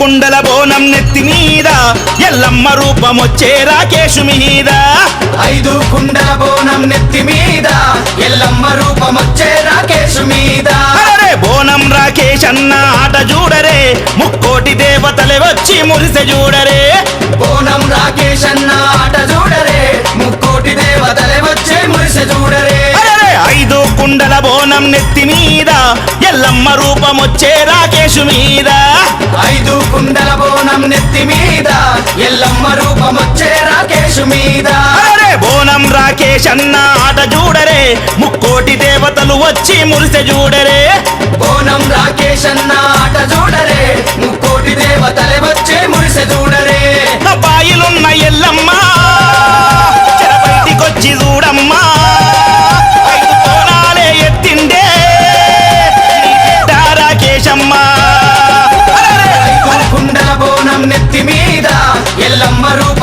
కుండల బోనం నెత్తి మీద ఎల్లమ్మ రూపమొచ్చే రాకేశు మీద 5 కుండల బోనం నెత్తి మీద ఎల్లమ్మ రూపమొచ్చే రాకేశు మీద అరే బోనం రాకేష్ అన్న ఆట చూడరే ముక్కోటి దేవతలే వచ్చి మురిసె చూడరే బోనం రాకేష్ అన్న ఆట చూడరే ముక్కోటి దేవతలే వచ్చే మురిసె చూడరే 5 కుండల బోనం నెత్తి మీద ఎల్లమ్మ రూపమొచ్చే రాకేశు మీద 5 కుండల బోనం నెత్తి మీద ఎల్లమ్మ రూపమొచ్చే రాకేశు మీద బోనం రాకేష్ అన్న ఆట చూడరే ముక్కోటి దేవతలు వచ్చి మురిసె చూడరే బోనం రాకేష్ అన్న ఆట చూడరే ముక్కోటి దేవతలే వచ్చే మురిసె చూడరే బాయిలున్న ఎల్లమ్మ బయటికొచ్చి చూడమ్మా 5 బోనాలే ఎత్తిండే నీ బిడ్డ రాకేశమ్మ 5 కుండల బోనం నెత్తి మీద ఎల్లమ్మ రూప